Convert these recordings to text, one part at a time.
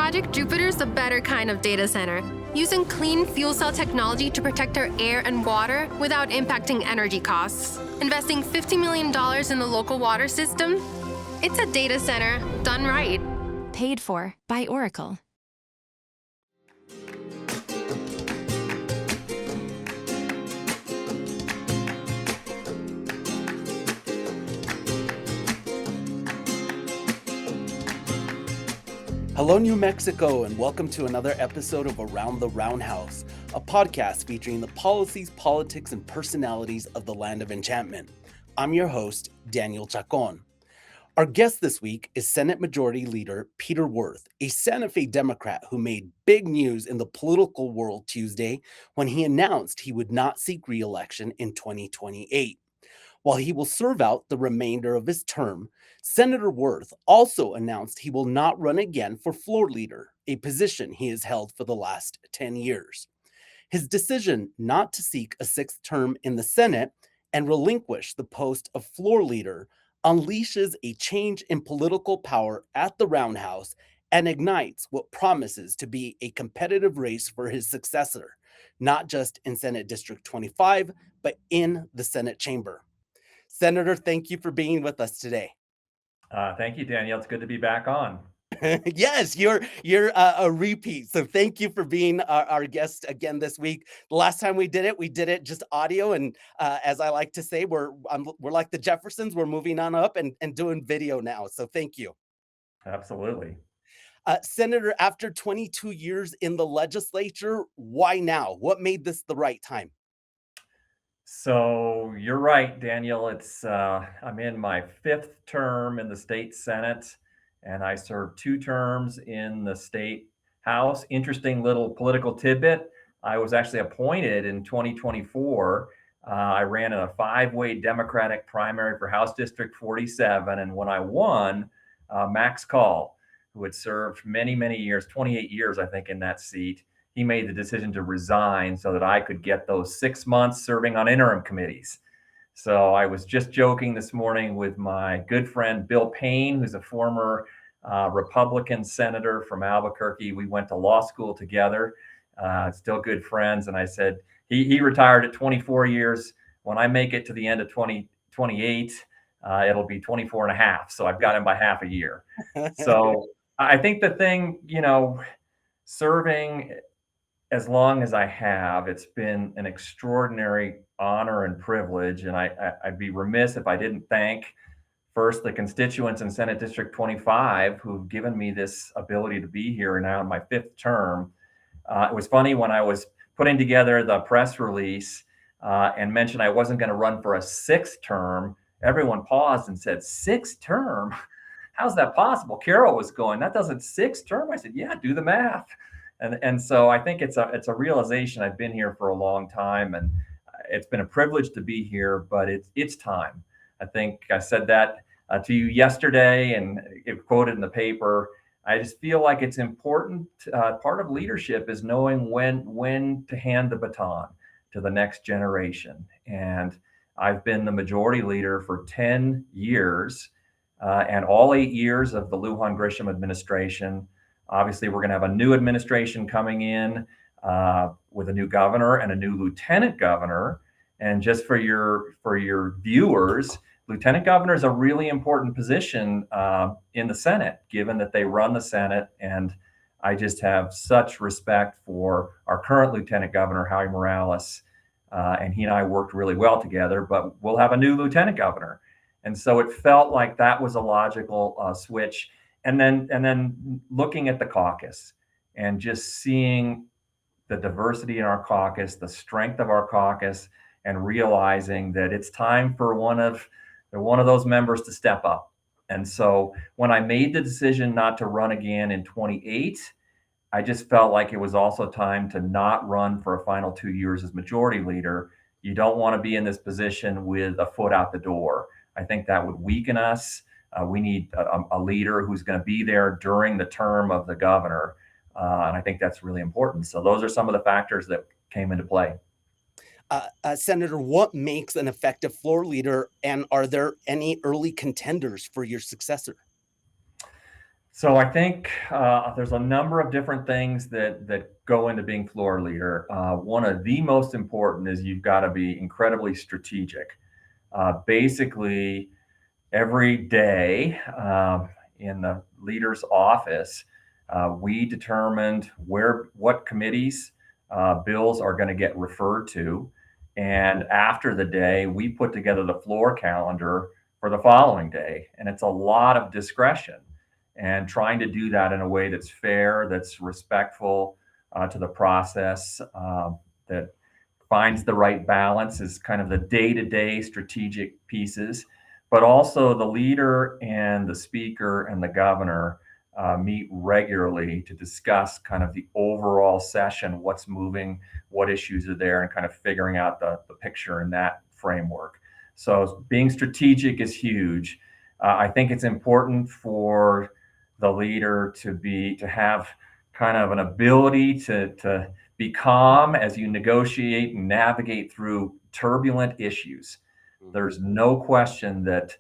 Project Jupiter's a better kind of data center, using clean fuel cell technology to protect our air and water without impacting energy costs. Investing $50 million in the local water system? It's a data center done right. Paid for by Oracle. Hello, New Mexico, and welcome to another episode of Around the Roundhouse, a podcast featuring the policies, politics, and personalities of the land of enchantment. I'm your host, Daniel Chacón. Our guest this week is Senate Majority Leader Peter Wirth, a Santa Fe Democrat who made big news in the political world Tuesday when he announced he would not seek re-election in 2028. While he will serve out the remainder of his term, Senator Wirth also announced he will not run again for floor leader, a position he has held for the last 10 years. His decision not to seek a sixth term in the Senate and relinquish the post of floor leader unleashes a change in political power at the Roundhouse and ignites what promises to be a competitive race for his successor, not just in Senate District 25, but in the Senate chamber. Senator, thank you for being with us today. Thank you, Daniel. It's good to be back on. Yes, you're a repeat. So thank you for being our guest again this week. The last time we did it just audio. And as I like to say, we're like the Jeffersons. We're moving on up and doing video now. So thank you. Absolutely. Senator, after 22 years in the legislature, why now? What made this the right time? So you're right, Daniel. I'm in my fifth term in the state Senate, and I served 2 terms in the state House. Interesting little political tidbit. I was actually appointed in 2024. I ran in a 5-way Democratic primary for House District 47, and when I won, Max Call, who had served many, many years, 28 years, I think, in that seat, he made the decision to resign so that I could get those 6 months serving on interim committees. So I was just joking this morning with my good friend, Bill Payne, who's a former Republican senator from Albuquerque. We went to law school together, still good friends. And I said, he retired at 24 years. When I make it to the end of 2028, it'll be 24 and a half. So I've got him by half a year. So I think the thing, serving as long as I have, it's been an extraordinary honor and privilege. And I'd be remiss if I didn't thank first the constituents in Senate District 25 who've given me this ability to be here now in my 5th term. It was funny when I was putting together the press release and mentioned I wasn't going to run for a 6th term. Everyone paused and said, 6th term? How's that possible? Carol was going, that doesn't 6th term? I said, yeah, do the math. And so I think it's a realization. I've been here for a long time, and it's been a privilege to be here, but it's time. I think I said that to you yesterday, and it quoted in the paper. I just feel like it's important. Part of leadership is knowing when to hand the baton to the next generation. And I've been the majority leader for 10 years, and all 8 years of the Lujan Grisham administration. Obviously, we're going to have a new administration coming in with a new governor and a new lieutenant governor. And just for your viewers, lieutenant governor is a really important position in the Senate, given that they run the Senate. And I just have such respect for our current lieutenant governor, Howie Morales. And he and I worked really well together, but we'll have a new lieutenant governor. And so it felt like that was a logical switch. And then looking at the caucus and just seeing the diversity in our caucus, the strength of our caucus, and realizing that it's time for one of those members to step up. And so when I made the decision not to run again in 28, I just felt like it was also time to not run for a final 2 years as majority leader. You don't want to be in this position with a foot out the door. I think that would weaken us. We need a leader who's going to be there during the term of the governor. And I think that's really important. So those are some of the factors that came into play. Senator, what makes an effective floor leader, and are there any early contenders for your successor? So I think there's a number of different things that go into being floor leader. One of the most important is you've got to be incredibly strategic. Basically, every day in the leader's office, we determined what committees bills are going to get referred to. And after the day, we put together the floor calendar for the following day. And it's a lot of discretion and trying to do that in a way that's fair, that's respectful to the process, that finds the right balance is kind of the day-to-day strategic pieces. But also the leader and the speaker and the governor meet regularly to discuss kind of the overall session, what's moving, what issues are there, and kind of figuring out the picture in that framework. So being strategic is huge. I think it's important for the leader to have kind of an ability to be calm as you negotiate and navigate through turbulent issues. There's no question that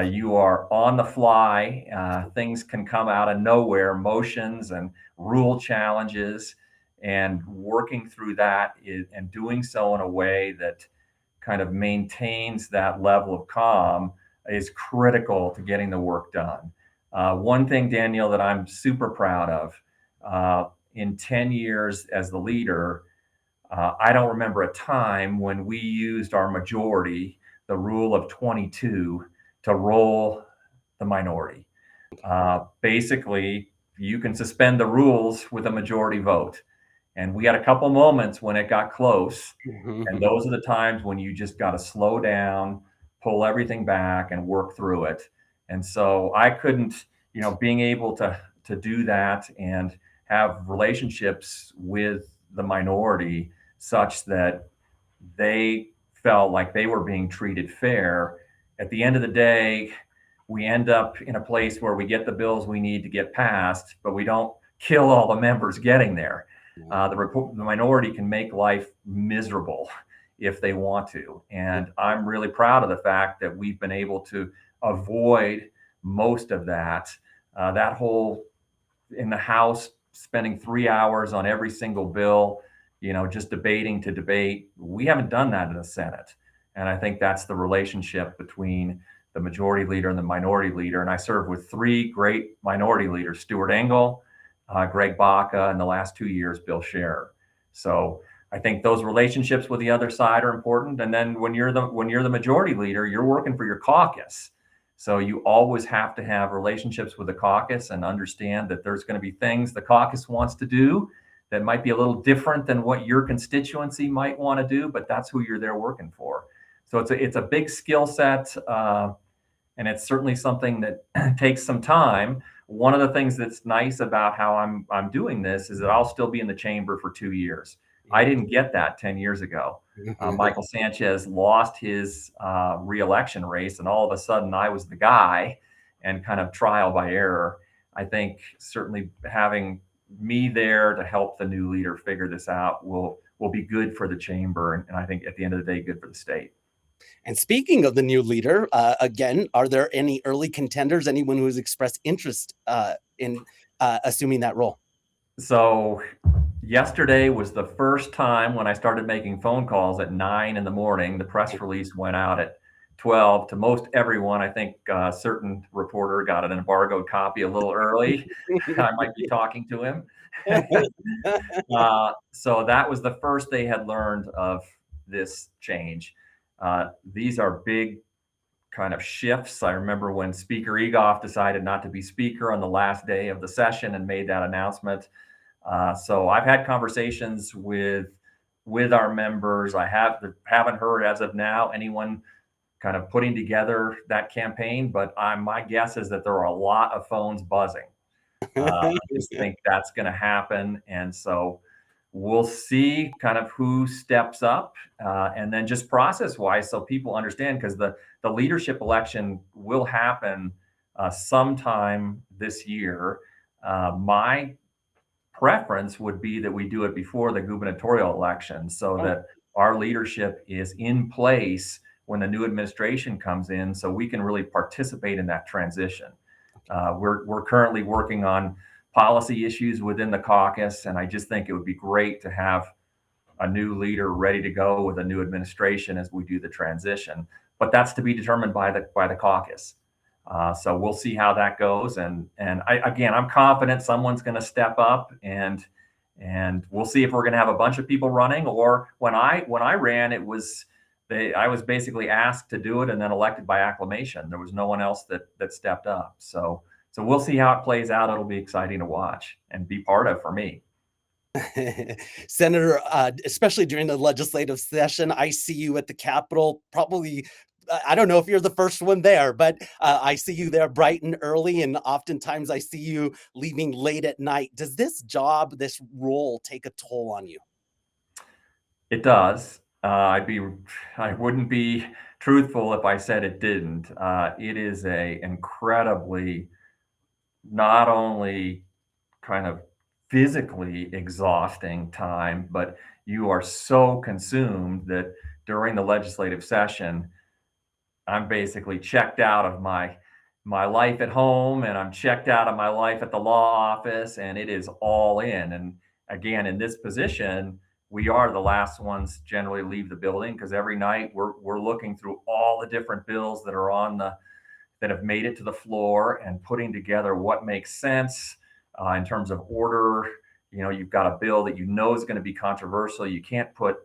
you are on the fly. Things can come out of nowhere, motions and rule challenges, and working through that and doing so in a way that kind of maintains that level of calm is critical to getting the work done. One thing, Daniel, that I'm super proud of in 10 years as the leader, I don't remember a time when we used our majority, the rule of 22, to roll the minority. Basically, you can suspend the rules with a majority vote. And we had a couple moments when it got close. And those are the times when you just got to slow down, pull everything back, and work through it. And so I couldn't, being able to do that and have relationships with the minority such that they felt like they were being treated fair. At the end of the day, we end up in a place where we get the bills we need to get passed, but we don't kill all the members getting there. The minority can make life miserable if they want to. And I'm really proud of the fact that we've been able to avoid most of that. That whole in the House, spending 3 hours on every single bill, just debating to debate. We haven't done that in the Senate. And I think that's the relationship between the majority leader and the minority leader. And I served with 3 great minority leaders, Stuart Engel, Greg Baca, and the last 2 years, Bill Scherer. So I think those relationships with the other side are important. And then when you're the majority leader, you're working for your caucus. So you always have to have relationships with the caucus and understand that there's going to be things the caucus wants to do that might be a little different than what your constituency might want to do, but that's who you're there working for. So it's a big skill set, and it's certainly something that takes some time. One of the things that's nice about how I'm doing this is that I'll still be in the chamber for 2 years. I didn't get that 10 years ago. Michael Sanchez lost his reelection race, and all of a sudden I was the guy, and kind of trial by error. I think certainly having me there to help the new leader figure this out will be good for the chamber, and I think at the end of the day, good for the state. And speaking of the new leader, again, are there any early contenders, anyone who has expressed interest in assuming that role? So yesterday was the first time when I started making phone calls at 9 a.m. The press release went out at 12 to most everyone. I think a certain reporter got an embargoed copy a little early. I might be talking to him. So that was the first they had learned of this change. These are big kind of shifts. I remember when Speaker Egoff decided not to be speaker on the last day of the session and made that announcement. So I've had conversations with our members. I haven't heard as of now anyone kind of putting together that campaign, but my guess is that there are a lot of phones buzzing. I just think that's going to happen. And so we'll see kind of who steps up, and then just process wise, so people understand, because the leadership election will happen sometime this year. My preference would be that we do it before the gubernatorial election, so that our leadership is in place when the new administration comes in, so we can really participate in that transition. We're currently working on policy issues within the caucus, and I just think it would be great to have a new leader ready to go with a new administration as we do the transition. But that's to be determined by the caucus. So we'll see how that goes. And I'm confident someone's going to step up, and we'll see if we're going to have a bunch of people running, or when I ran, I was basically asked to do it and then elected by acclamation. There was no one else that stepped up. So we'll see how it plays out. It'll be exciting to watch and be part of for me. Senator, especially during the legislative session, I see you at the Capitol. Probably, I don't know if you're the first one there, but I see you there bright and early, and oftentimes I see you leaving late at night. Does this role take a toll on you? It does. I wouldn't be truthful if I said it didn't. It is a incredibly, not only kind of physically exhausting time, but you are so consumed that during the legislative session, I'm basically checked out of my life at home, and I'm checked out of my life at the law office, and it is all in. And again, in this position, we are the last ones generally leave the building, because every night we're looking through all the different bills that are that have made it to the floor and putting together what makes sense in terms of order. You've got a bill that is going to be controversial. You can't put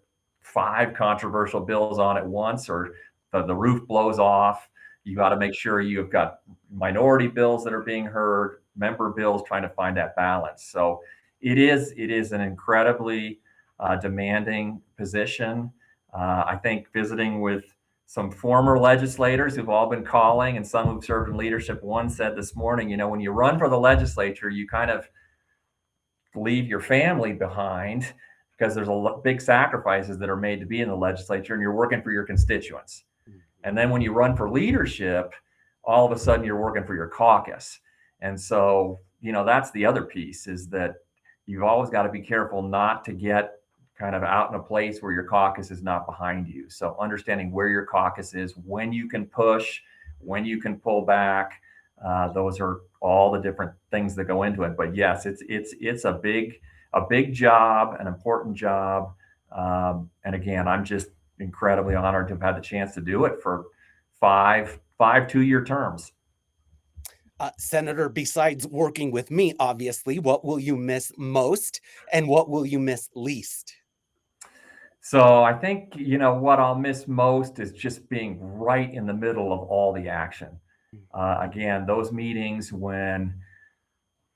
5 controversial bills on at once, or the roof blows off. You got to make sure you've got minority bills that are being heard, member bills, trying to find that balance. So it is an incredibly demanding position. I think visiting with some former legislators who've all been calling, and some who've served in leadership, one said this morning, when you run for the legislature, you kind of leave your family behind, because there's big sacrifices that are made to be in the legislature, and you're working for your constituents. And then when you run for leadership, all of a sudden you're working for your caucus. And so, that's the other piece, is that you've always got to be careful not to get kind of out in a place where your caucus is not behind you. So understanding where your caucus is, when you can push, when you can pull back, those are all the different things that go into it. But yes, it's a big job, an important job. And again, I'm just incredibly honored to have had the chance to do it for five 2-year terms. Senator, besides working with me, obviously, what will you miss most, and what will you miss least? So I think, what I'll miss most is just being right in the middle of all the action. Again, those meetings when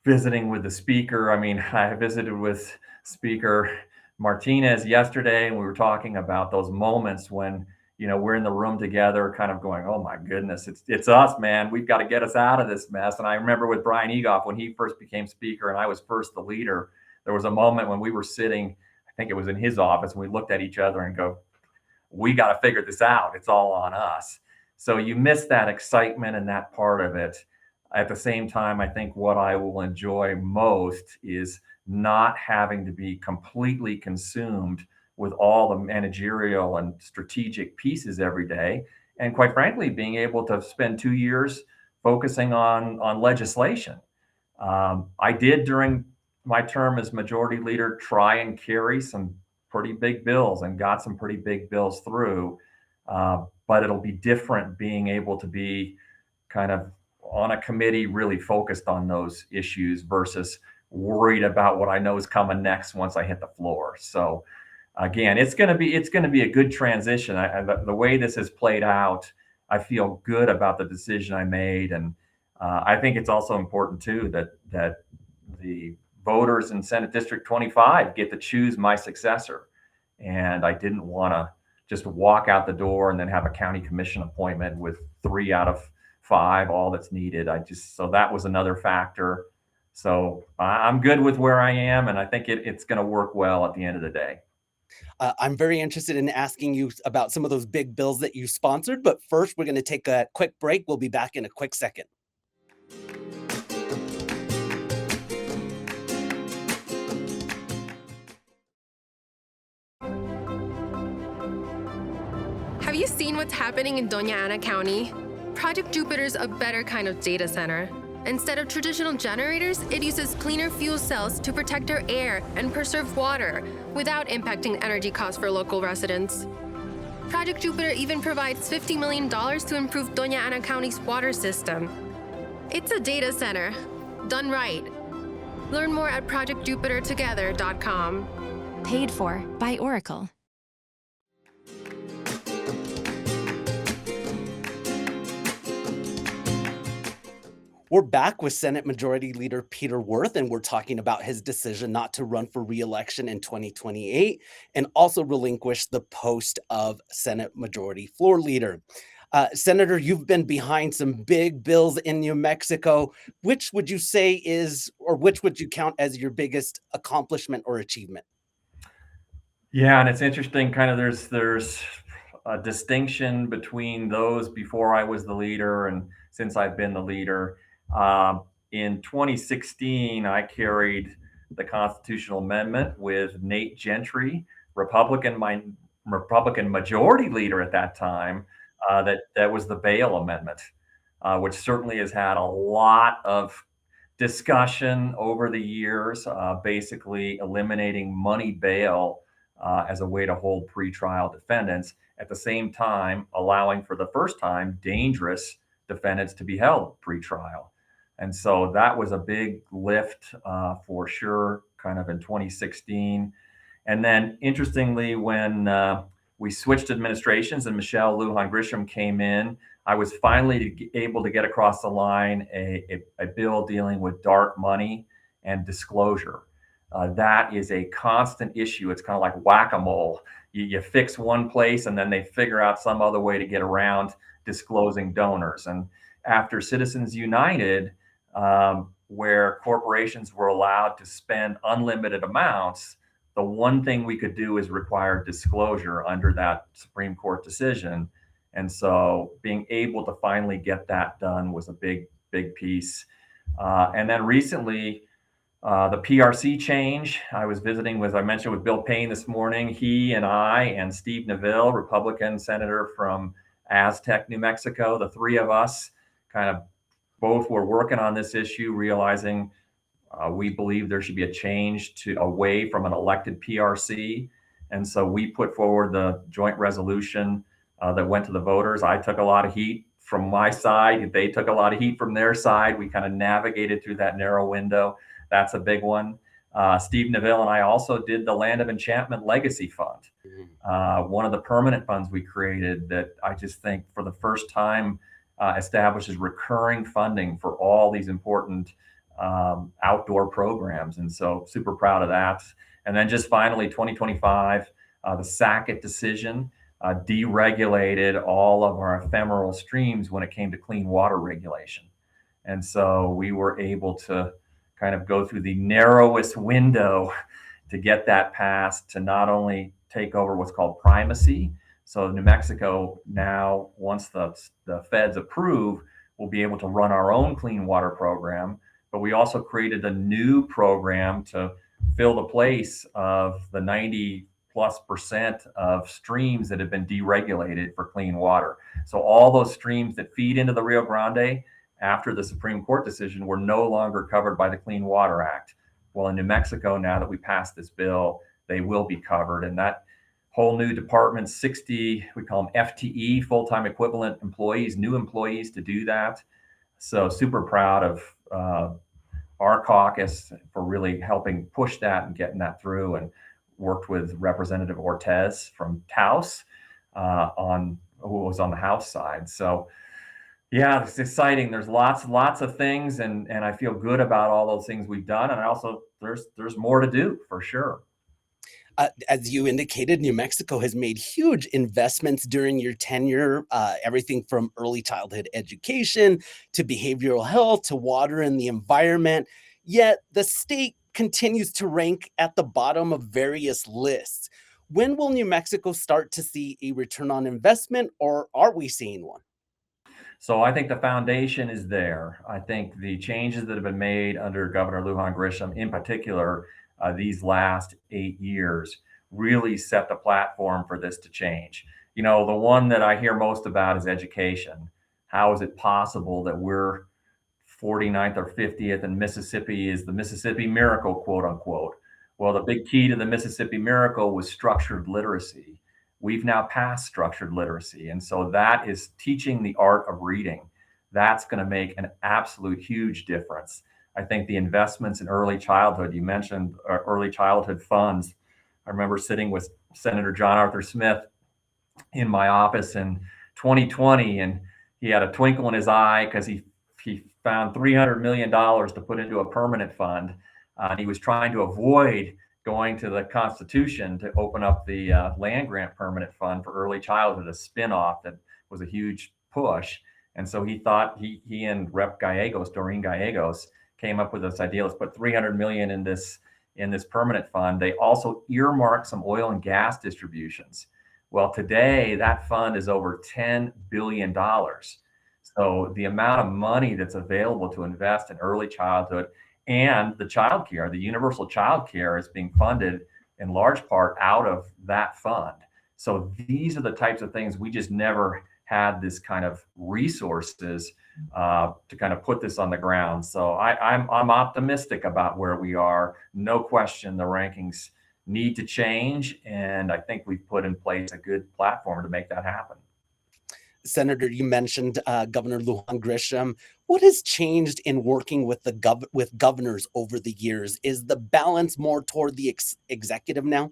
visiting with the speaker. I visited with Speaker Martinez yesterday, and we were talking about those moments when, we're in the room together kind of going, oh my goodness, it's us, man. We've got to get us out of this mess. And I remember with Brian Egoff, when he first became speaker and I was first the leader, there was a moment when we were sitting, I think it was in his office, and we looked at each other and go, we got to figure this out. It's all on us. So you miss that excitement and that part of it. At the same time, I think what I will enjoy most is not having to be completely consumed with all the managerial and strategic pieces every day. And quite frankly, being able to spend 2 years focusing on legislation. I did, during my term as majority leader, try and carry some pretty big bills and got some pretty big bills through. But it'll be different being able to be kind of on a committee really focused on those issues versus worried about what I know is coming next once I hit the floor. So again, it's going to be a good transition. The way this has played out, I feel good about the decision I made. And I think it's also important too that the voters in Senate District 25 get to choose my successor. And I didn't want to just walk out the door and then have a county commission appointment with 3 out of 5, all that's needed. So that was another factor. So I'm good with where I am, and I think it's going to work well at the end of the day. I'm very interested in asking you about some of those big bills that you sponsored, but first we're going to take a quick break. We'll be back in a quick second. Have you seen what's happening in Doña Ana County? Project Jupiter's a better kind of data center. Instead of traditional generators, it uses cleaner fuel cells to protect our air and preserve water without impacting energy costs for local residents. Project Jupiter even provides $50 million to improve Doña Ana County's water system. It's a data center, done right. Learn more at projectjupitertogether.com. Paid for by Oracle. We're back with Senate Majority Leader Peter Wirth, and we're talking about his decision not to run for re-election in 2028 and also relinquish the post of Senate Majority Floor Leader. Senator, you've been behind some big bills in New Mexico. Which would you say is, or which would you count as your biggest accomplishment or achievement? Yeah, and it's interesting, kind of there's a distinction between those before I was the leader and since I've been the leader. In 2016, I carried the constitutional amendment with Nate Gentry, Republican majority leader at that time. That was the bail amendment, which certainly has had a lot of discussion over the years, basically eliminating money bail as a way to hold pretrial defendants, at the same time allowing for the first time dangerous defendants to be held pretrial. And so that was a big lift for sure, kind of in 2016. And then interestingly, when we switched administrations and Michelle Lujan Grisham came in, I was finally able to get across the line a bill dealing with dark money and disclosure. That is a constant issue. It's kind of like whack-a-mole. You fix one place and then they figure out some other way to get around disclosing donors. And after Citizens United, where corporations were allowed to spend unlimited amounts, the one thing we could do is require disclosure under that Supreme Court decision. And so being able to finally get that done was a big piece. And then recently, the PRC change. I was visiting with, I mentioned, with Bill Payne this morning. He and I and Steve Neville, Republican senator from Aztec, New Mexico, the three of us kind of both were working on this issue, realizing we believe there should be a change away from an elected PRC. And so we put forward the joint resolution that went to the voters. I took a lot of heat from my side. They took a lot of heat from their side. We kind of navigated through that narrow window. That's a big one. Steve Neville and I also did the Land of Enchantment Legacy Fund, one of the permanent funds we created that I just think for the first time establishes recurring funding for all these important outdoor programs. And so super proud of that. And then just finally, 2025, the Sackett decision deregulated all of our ephemeral streams when it came to clean water regulation. And so we were able to kind of go through the narrowest window to get that passed, to not only take over what's called primacy. So New Mexico now, once the feds approve, will be able to run our own clean water program. But we also created a new program to fill the place of the 90+% of streams that have been deregulated for clean water. So all those streams that feed into the Rio Grande after the Supreme Court decision were no longer covered by the Clean Water Act. Well, in New Mexico, now that we passed this bill, they will be covered. And that whole new department, 60, we call them FTE, full-time equivalent employees, new employees to do that. So super proud of our caucus for really helping push that and getting that through, and worked with Representative Ortez from Taos who was on the House side. So yeah, it's exciting. There's lots of things, and I feel good about all those things we've done. And I also, there's more to do for sure. As you indicated, New Mexico has made huge investments during your tenure, everything from early childhood education to behavioral health to water and the environment. Yet the state continues to rank at the bottom of various lists. When will New Mexico start to see a return on investment, or are we seeing one? So I think the foundation is there. I think the changes that have been made under Governor Lujan Grisham, in particular, these last 8 years, really set the platform for this to change. You know, the one that I hear most about is education. How is it possible that we're 49th or 50th, and Mississippi is the Mississippi Miracle, quote unquote. Well, the big key to the Mississippi Miracle was structured literacy. We've now passed structured literacy. And so that is teaching the art of reading. That's going to make an absolute huge difference. I think the investments in early childhood, you mentioned early childhood funds. I remember sitting with Senator John Arthur Smith in my office in 2020, and he had a twinkle in his eye because he found $300 million to put into a permanent fund. And he was trying to avoid going to the Constitution to open up the land grant permanent fund for early childhood, a spinoff that was a huge push. And so he thought he and Rep. Gallegos, Doreen Gallegos, came up with this idea. Let's put $300 million in this permanent fund. They also earmarked some oil and gas distributions. Well, today that fund is over $10 billion. So the amount of money that's available to invest in early childhood and the child care, the universal child care, is being funded in large part out of that fund. So these are the types of things we just never had this kind of resources to kind of put this on the ground. So I'm optimistic about where we are. No question, the rankings need to change, and I think we've put in place a good platform to make that happen. Senator, you mentioned Governor Lujan Grisham. What has changed in working with with governors over the years? Is the balance more toward the executive now?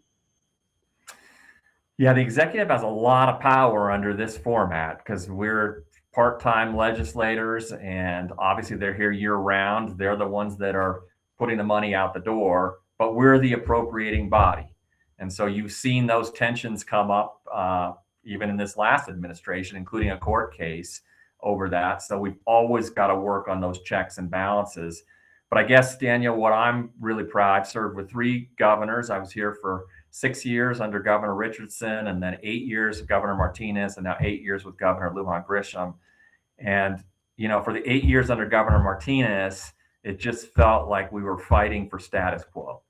Yeah, the executive has a lot of power under this format because we're part-time legislators, and obviously they're here year-round. They're the ones that are putting the money out the door, but we're the appropriating body. And so you've seen those tensions come up even in this last administration, including a court case over that. So we've always got to work on those checks and balances. But I guess, Daniel, what I'm really proud, I've served with 3 governors. I was here for 6 years under Governor Richardson, and then 8 years with Governor Martinez, and now 8 years with Governor Lujan Grisham. And, you know, for the 8 years under Governor Martinez, it just felt like we were fighting for status quo.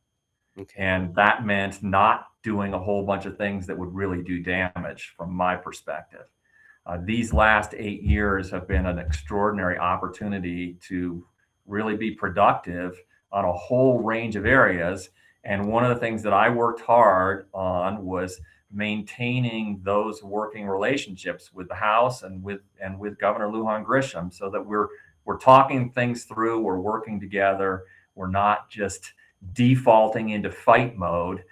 Okay. And that meant not doing a whole bunch of things that would really do damage from my perspective. These last 8 years have been an extraordinary opportunity to really be productive on a whole range of areas. And one of the things that I worked hard on was maintaining those working relationships with the House and with Governor Lujan Grisham, so that we're talking things through, we're working together, we're not just defaulting into fight mode.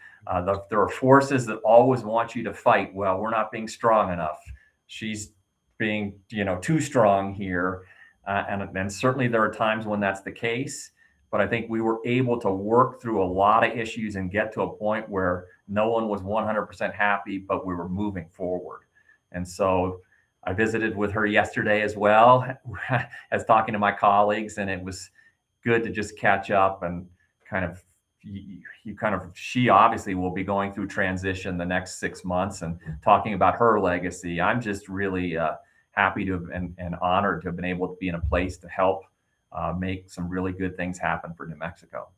There are forces that always want you to fight. Well, we're not being strong enough. She's being, too strong here. And certainly there are times when that's the case. But I think we were able to work through a lot of issues and get to a point where no one was 100% happy, but we were moving forward. And so I visited with her yesterday as well as talking to my colleagues, and it was good to just catch up and she obviously will be going through transition the next 6 months and talking about her legacy. I'm just really happy to have and honored to have been able to be in a place to help make some really good things happen for New Mexico.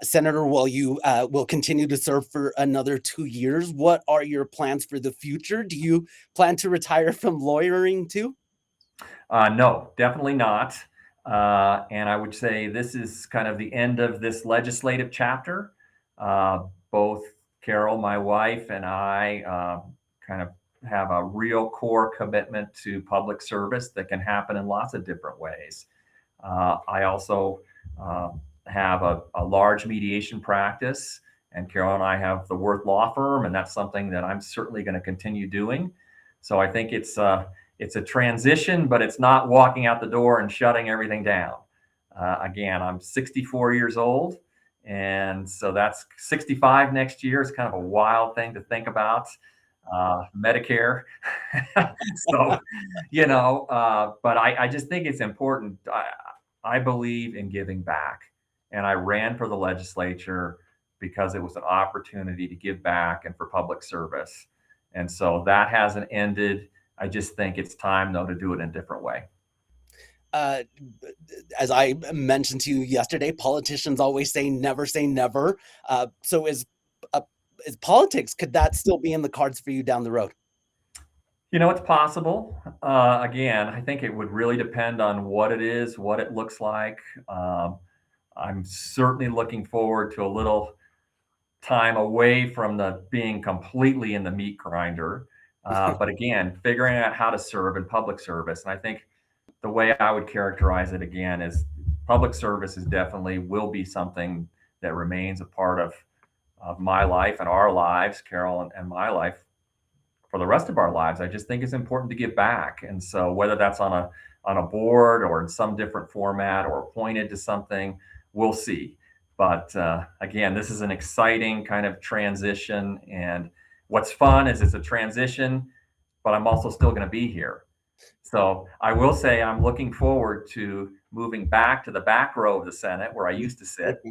Senator, while you will continue to serve for another 2 years, what are your plans for the future? Do you plan to retire from lawyering too? No, definitely not. And I would say this is kind of the end of this legislative chapter. Both Carol, my wife, and I kind of have a real core commitment to public service that can happen in lots of different ways. I also have a large mediation practice, and Carol and I have the Wirth Law Firm, and that's something that I'm certainly going to continue doing. So I think it's a transition, but it's not walking out the door and shutting everything down. Again, I'm 64 years old, and so that's 65 next year. It's kind of a wild thing to think about. Medicare. So, but I just think it's important. I believe in giving back, and I ran for the legislature because it was an opportunity to give back and for public service. And so that hasn't ended. I just think it's time, though, to do it in a different way. As I mentioned to you yesterday, politicians always say never say never. So is politics, could that still be in the cards for you down the road? It's possible. Again, I think it would really depend on what it is, what it looks like. I'm certainly looking forward to a little time away from the being completely in the meat grinder. But again, figuring out how to serve in public service. And I think the way I would characterize it again is public service is definitely will be something that remains a part of my life and our lives, Carol and my life for the rest of our lives. I just think it's important to give back. And so whether that's on a board or in some different format or appointed to something, we'll see. But again, this is an exciting kind of transition. And what's fun is it's a transition, but I'm also still going to be here. So I will say I'm looking forward to moving back to the back row of the Senate where I used to sit.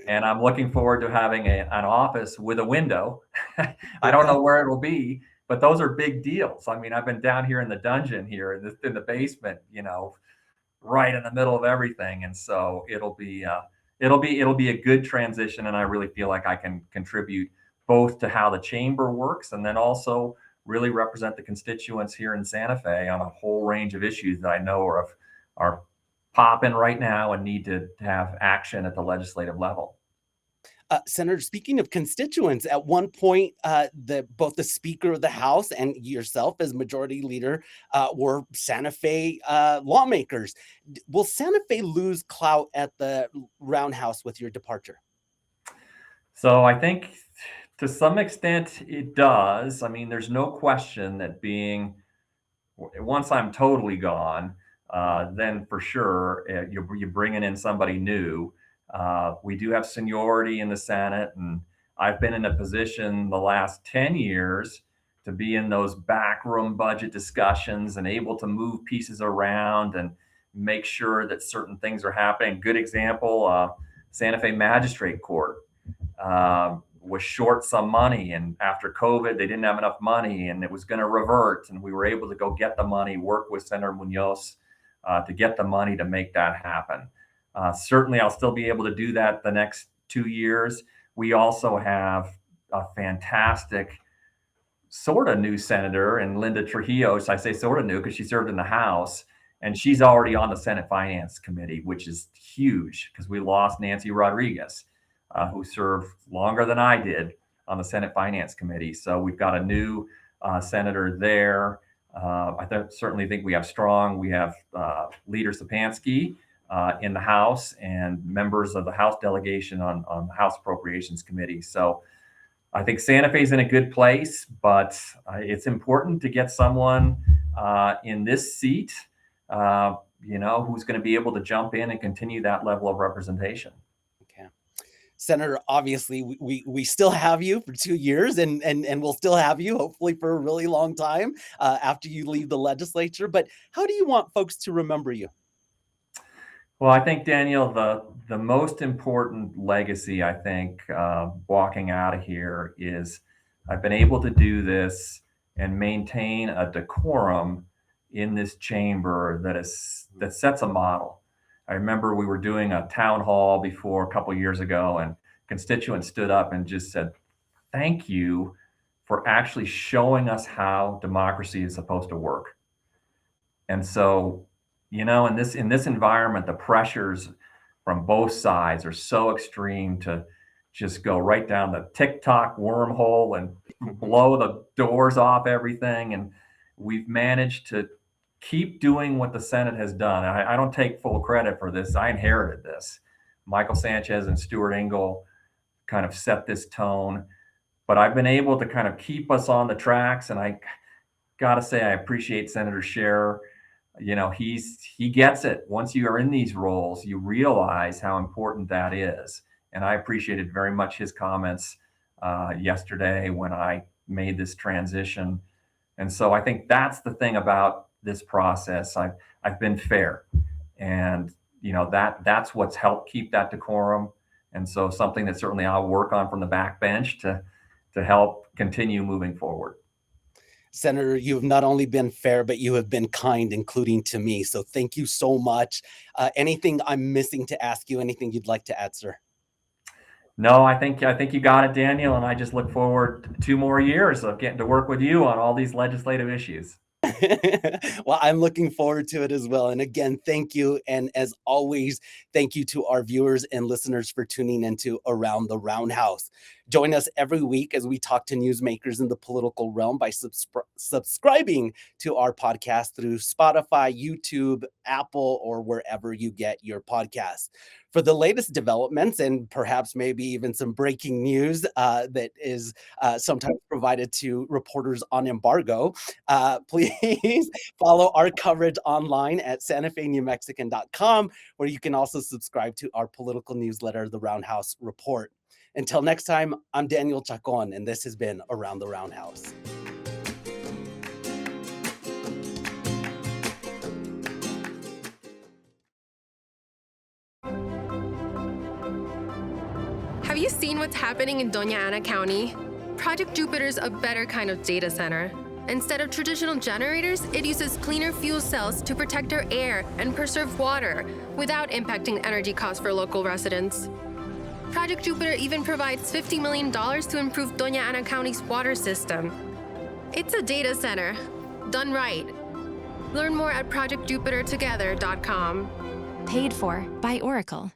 And I'm looking forward to having an office with a window. I don't know where it'll be, but those are big deals. I mean, I've been down here in the dungeon here in the basement, right in the middle of everything. And so it'll be a good transition. And I really feel like I can contribute both to how the chamber works and then also really represent the constituents here in Santa Fe on a whole range of issues that I know are popping right now and need to have action at the legislative level. Senator, speaking of constituents, at one point, both the Speaker of the House and yourself as Majority Leader were Santa Fe lawmakers. Will Santa Fe lose clout at the Roundhouse with your departure? So I think to some extent it does. I mean, there's no question that once I'm totally gone, then for sure you're bringing in somebody new. We do have seniority in the Senate, and I've been in a position the last 10 years to be in those backroom budget discussions and able to move pieces around and make sure that certain things are happening. Good example, Santa Fe Magistrate Court was short some money, and after COVID, they didn't have enough money, and it was going to revert, and we were able to go get the money, work with Senator Munoz to get the money to make that happen. Certainly, I'll still be able to do that the next 2 years. We also have a fantastic sort of new senator in Linda Trujillo. So I say sort of new because she served in the House, and she's already on the Senate Finance Committee, which is huge because we lost Nancy Rodriguez, who served longer than I did on the Senate Finance Committee. So we've got a new senator there. Certainly think we have Leader Sapansky in the House and members of the House delegation on the House Appropriations Committee. So I think Santa Fe's in a good place, but it's important to get someone in this seat, who's going to be able to jump in and continue that level of representation. Okay. Senator, obviously we still have you for 2 years and we'll still have you hopefully for a really long time after you leave the legislature. But how do you want folks to remember you? Well, I think, Daniel, the most important legacy, I think, walking out of here is I've been able to do this and maintain a decorum in this chamber that sets a model. I remember we were doing a town hall before a couple of years ago, and constituents stood up and just said, "Thank you for actually showing us how democracy is supposed to work." And so, in this environment, the pressures from both sides are so extreme to just go right down the TikTok wormhole and blow the doors off everything. And we've managed to keep doing what the Senate has done. I don't take full credit for this. I inherited this. Michael Sanchez and Stuart Engel kind of set this tone, but I've been able to kind of keep us on the tracks. And I got to say, I appreciate Senator Scherer. He gets it. Once you are in these roles, you realize how important that is. And I appreciated very much his comments yesterday when I made this transition. And so I think that's the thing about this process. I've been fair, and that's what's helped keep that decorum. And so something that certainly I'll work on from the backbench to help continue moving forward. Senator, you have not only been fair, but you have been kind, including to me. So thank you so much. Anything I'm missing to ask you? Anything you'd like to add, sir? No, I think you got it, Daniel, and I just look forward to 2 more years of getting to work with you on all these legislative issues. Well, I'm looking forward to it as well. And again, thank you. And as always, thank you to our viewers and listeners for tuning into Around the Roundhouse. Join us every week as we talk to newsmakers in the political realm by subscribing to our podcast through Spotify, YouTube, Apple, or wherever you get your podcasts. For the latest developments and perhaps maybe even some breaking news that is sometimes provided to reporters on embargo, please follow our coverage online at santafenewmexican.com, where you can also subscribe to our political newsletter, The Roundhouse Report. Until next time, I'm Daniel Chacón, and this has been Around the Roundhouse. Have you seen what's happening in Doña Ana County? Project Jupiter's a better kind of data center. Instead of traditional generators, it uses cleaner fuel cells to protect our air and preserve water without impacting energy costs for local residents. Project Jupiter even provides $50 million to improve Doña Ana County's water system. It's a data center, done right. Learn more at projectjupitertogether.com. Paid for by Oracle.